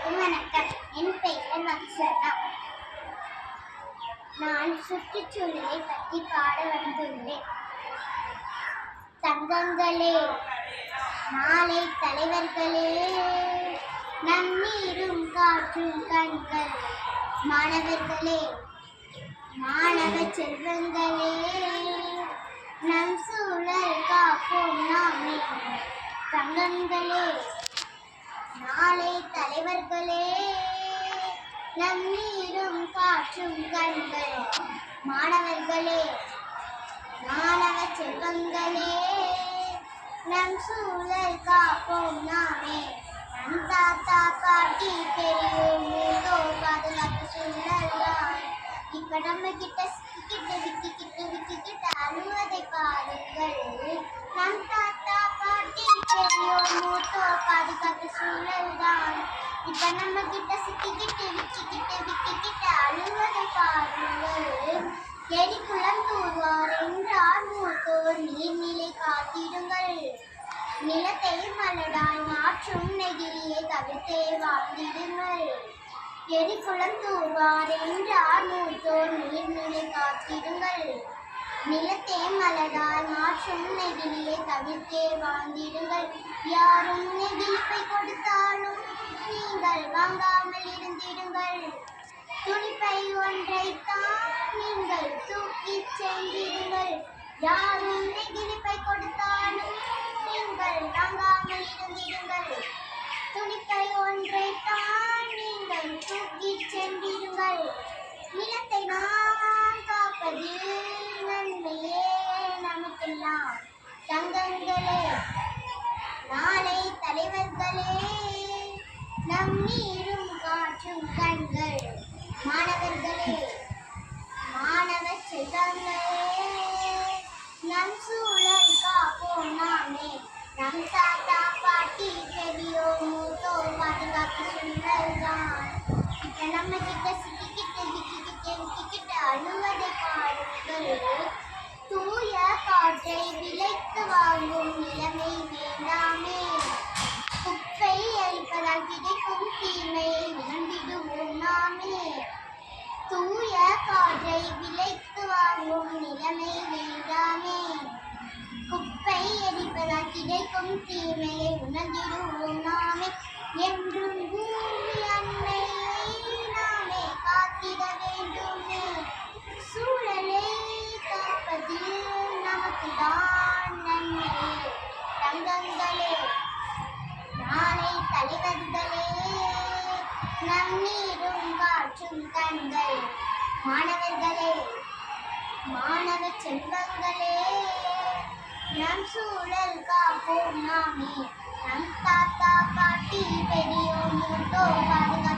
அனைவருக்கும் வணக்கம். என் பெயர் வத்சனா. நான் சுற்றுச்சூழலை பற்றி பாட வந்துள்ளேன். தங்கங்களே, நாளை தலைவர்களே, நம் நீரும் காற்றும் கண்கள், மாணவர்களே, மாணவ செல்வங்களே, நம் சூழல் காப்போம் நாமே. தங்கங்களே, நாளை தலைவர்களே, நம் நீரும் காற்றும் கண்கள், மாணவர்களே, மாணவ செல்வங்களே, நம் சூழல் காப்போம் நாமே. நம் தாத்தா பாட்டி பெரியோர் மூத்தோர் பாதுகாப்பு சூழல் தான். இப்ப நம்ம கிட்ட விக்கிக்கிட்டு அழுவதை பாருங்கள். நம் தாத்தா பாட்டி பெரியோர் மூத்தோர் பாதுகாப்பு சூழல் தான். இப்ப நம்ம கிட்ட விக்கிக்கிட்டு அழுவதை பாருங்கள். எரிக்குளம் தூர்வார் என்றார் மூத்தோர், நீர்நிலை காத்திடுங்கள். நிலத்தை மலடாய் மாற்றும் நெகிழியை தவிர்த்தே வாழ்ந்திடுங்கள். எரிக்குளம் தூர்வார் என்றார் மூத்தோர், நீர்நிலை காத்திடுங்கள். நிலத்தை மலடாய் மாற்றும் நெகிழியை தவிர்த்தே வாழ்ந்திடுங்கள். யாரும் நெகிழிப்பை கொடுத்தாலும் நீங்கள் வாங்காமல் இருந்திடுங்கள். துணிப்பை ஒன்றைத்தான் நீங்கள் தூக்கிச் சென்றிடுங்கள். யாரும் நெகிழிப்பை கொடுத்தாலும் நீங்கள் வாங்காமல் இருந்திடுங்கள். துணிப்பை ஒன்றைத்தான் நீங்கள் தூக்கிச் சென்றிடுங்கள். நிலத்தை நாம் காப்பது நன்மையே நமக்கெல்லாம். தங்கங்களே, நாளை தலைவர்களே, நம் நீரும் காற்றும் கண்கள், மாணவர்களே, மாணவ செல்வங்களே, நம் சூழல் காப்போம் நாமே. நம் தாத்தா பாட்டி பெரியோர் மூத்தோர் பாதுகாப்பு சூழல் தான். இப்ப நம்ம கிட்ட விக்கிக்கிட்டு அழுவதை பாருங்கள். தூய காற்றை விலைக்கு வாங்கும் நிலைமை வேண்டாமே. குப்பை அழிப்பதால் கிடைக்கும் தீமையை உணர்ந்திடுவோம் நாமே. தூய காற்றை விலைக்கு வாங்கும் நிலைமை வேண்டாமே. குப்பை எரிப்பதால் கிடைக்கும் தீமையை உணர்ந்திடுவோம் நாமே. என்றும் பூமி அன்னையை நாமே காத்திட வேண்டுமே. சூழலை காப்பதில் நமக்கு தான் நன்மையே. தங்கங்களே, நாளை தலைவர்களே, நம் நீரும் காற்றும் கண்கள், மாணவர்களே, மாணவ செல்வங்களே, நம் சூழல் காப்போம் நாமே. நம் தாத்தா பாட்டி பெரியோர் மூத்தோர் பாதுகாப்பு